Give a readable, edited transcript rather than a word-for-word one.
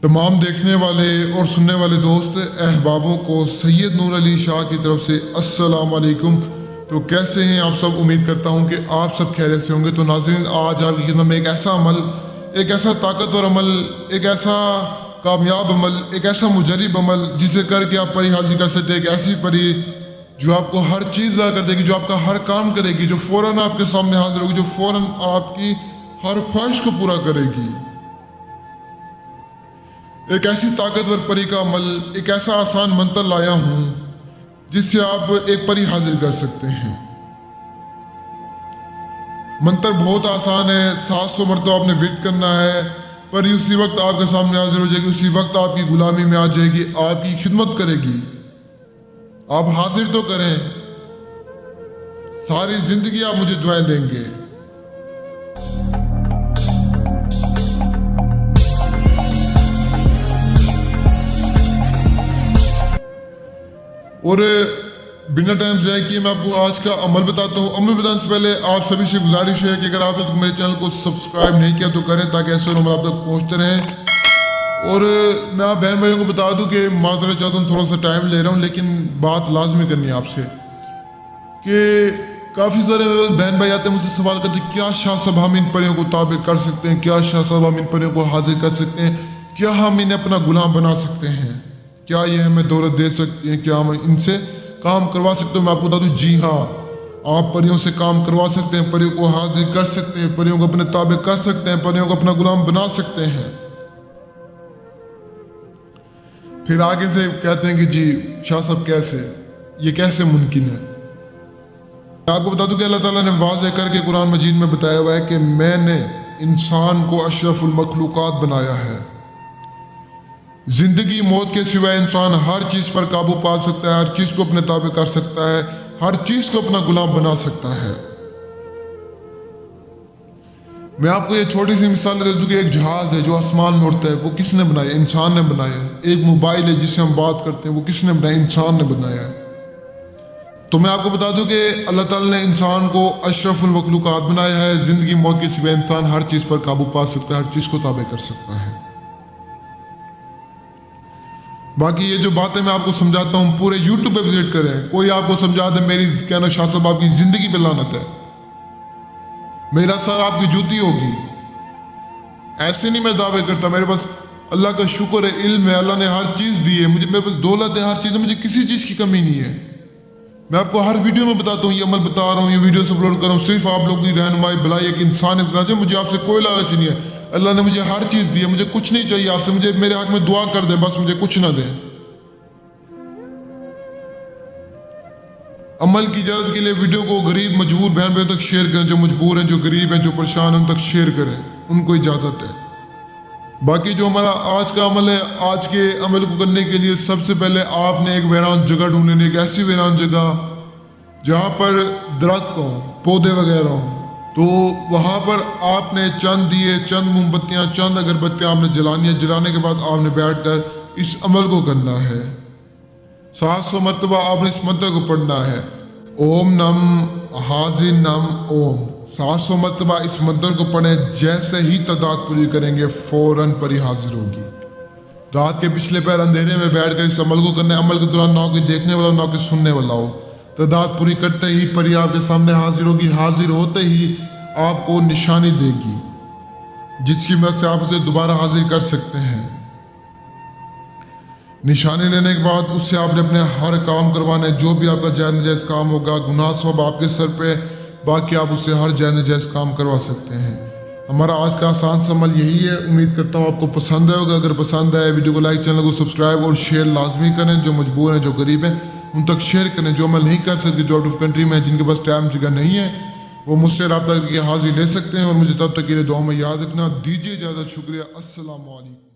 तमाम देखने वाले और सुनने वाले दोस्त अहबाबों को सैयद नूर अली शाह की तरफ से अस्सलाम वालेकुम। तो कैसे हैं आप सब? उम्मीद करता हूं कि आप सब खैरियत से होंगे। तो नाज़रीन, आज आपकी खिदमत में एक ऐसा अमल, एक ऐसा ताकतवर अमल, एक ऐसा कामयाब अमल, एक ऐसा मुजरिब अमल जिसे करके आप परी हाजिर कर सकते हैं। एक ऐसी परी जो आपको हर चीज़ ला कर देगी, जो आपका हर काम करेगी, जो फौरन आपके सामने हाजिर होगी, जो फौरन आपकी हर ख्वाहिश को पूरा करेगी। एक ऐसी ताकतवर परी का अमल, एक ऐसा आसान मंत्र लाया हूं जिससे आप एक परी हाजिर कर सकते हैं। मंत्र बहुत आसान है। 700 मरतबा आपने विर्द करना है। परी उसी वक्त आपके सामने हाजिर हो जाएगी, उसी वक्त आपकी गुलामी में आ जाएगी, आपकी खिदमत करेगी। आप हाजिर तो करें, सारी जिंदगी आप मुझे दुआएं देंगे। और बिना टाइम जाए कि मैं आपको आज का अमल बताता हूँ। अमल बताने से पहले आप सभी से गुजारिश है कि अगर आप मेरे चैनल को सब्सक्राइब नहीं किया तो करें, ताकि ऐसे अमल आप तक पहुँचते रहें। और मैं आप बहन भाइयों को बता दूं कि माजरत चाहता हूँ, थोड़ा सा टाइम ले रहा हूँ, लेकिन बात लाजमी करनी है आपसे कि काफ़ी सारे बहन भाई आते हैं मुझसे सवाल करते हैं, क्या शाह साहब हम इन परियों को ताबे कर सकते हैं? क्या शाह साहब हम इन परियों को हाजिर कर सकते हैं? क्या हम इन्हें अपना गुलाम बना सकते हैं? क्या ये हमें दौलत दे सकती हैं? क्या हम इनसे काम करवा सकते हैं? मैं आपको बता दूं, जी हाँ, आप परियों से काम करवा सकते हैं, परियों को हाजिर कर सकते हैं, परियों को अपने ताबे कर सकते हैं, परियों को अपना गुलाम बना सकते हैं। फिर आगे से कहते हैं कि जी शाह साहब कैसे, ये कैसे मुमकिन है? मैं आपको बता दूं कि अल्लाह ताला ने वाज़ेह करके कुरान मजीद में बताया हुआ है कि मैंने इंसान को अशरफुल मखलूकात बनाया है। जिंदगी मौत के सिवाय इंसान हर चीज पर काबू पा सकता है, हर चीज को अपने ताबे कर सकता है, हर चीज को अपना गुलाम बना सकता है। मैं आपको ये छोटी सी मिसाल दे दूं कि एक जहाज है जो आसमान में उड़ता है, वो किसने बनाया? इंसान ने बनाया है। एक मोबाइल है जिससे हम बात करते हैं, वो किसने बनाया? इंसान ने बनाया है। तो मैं आपको बता दूं कि अल्लाह ताला ने इंसान को अशरफुल मखलूकात बनाया है। जिंदगी मौत के सिवाय इंसान हर चीज पर काबू पा सकता है, हर चीज को ताबे कर सकता है। बाकी ये जो बातें मैं आपको समझाता हूं, पूरे YouTube पे विजिट करें। कोई आपको समझा दे मेरी कहना शाह साहब आपकी जिंदगी पे लानत है, मेरा सर आपकी जूती होगी, ऐसे नहीं मैं दावे करता। मेरे पास अल्लाह का शुक्र है, इल्म है, अल्लाह ने हर चीज दी है मुझे, मेरे पास दौलत है, हर चीज है, मुझे किसी चीज की कमी नहीं है। मैं आपको हर वीडियो में बताता हूँ, ये अमल बता रहा हूँ, ये वीडियो अपलोड कर रहा हूँ, सिर्फ आप लोगों की रहनुमाई भलाई एक इंसान करना चाहिए। मुझे आपसे कोई लालच नहीं है। अल्लाह ने मुझे हर चीज दी है, मुझे कुछ नहीं चाहिए आपसे। मुझे मेरे हाथ में दुआ कर दे बस, मुझे कुछ ना दे। अमल की इजाजत के लिए वीडियो को गरीब मजबूर बहन भाइयों तक शेयर करें, जो मजबूर हैं, जो गरीब हैं, जो परेशान हैं, उन तक शेयर करें, उनको इजाजत है। बाकी जो हमारा आज का अमल है, आज के अमल को करने के लिए सबसे पहले आपने एक वीरान जगह ढूंढ लेनी, एक ऐसी वीरान जगह जहां पर दरख्त हो, पौधे वगैरह हो। तो वहां पर आपने चंद दिए, चंद मोमबत्तियां, चंद अगरबत्तियां आपने जलानी है। जलाने के बाद आपने बैठकर इस अमल को करना है। 700 मरतबा आपने इस मंत्र को पढ़ना है, ओम नम हाजिर नम ओम। 700 मरतबा इस मंत्र को पढ़ें। जैसे ही तादाद पूरी करेंगे फौरन परी हाजिर होगी। रात के पिछले पैर अंधेरे में बैठकर इस अमल को करने। अमल के दौरान ना कोई देखने वाला, ना कोई सुनने वाला हो। तादाद पूरी करते ही परी आपके सामने हाजिर होगी। हाजिर होते ही आपको निशानी देगी, जिसकी मदद से आप उसे दोबारा हाजिर कर सकते हैं। निशानी लेने के बाद उससे आपने अपने हर काम करवाने, जो भी आपका जायज़ नाजायज काम होगा, गुनाह सब आपके सर पे, बाकी आप उससे हर जायज़ नाजायज काम करवा सकते हैं। हमारा आज का आसान सा अमल यही है। उम्मीद करता हूँ आपको पसंद आएगा। अगर पसंद आए वीडियो को लाइक, चैनल को सब्सक्राइब और शेयर लाजमी करें। जो मजबूर हैं, जो गरीब हैं, उन तक शेयर करें। जो अमल नहीं कर सकते, जो आउट ऑफ कंट्री में है, जिनके पास टाइम जगह नहीं है, वो मुझसे राब्ता करके हाजिर ले सकते हैं। और मुझे तब तक के लिए दुआ में याद रखना। दीजिए इजाजत। शुक्रिया। अस्सलाम वालेकुम।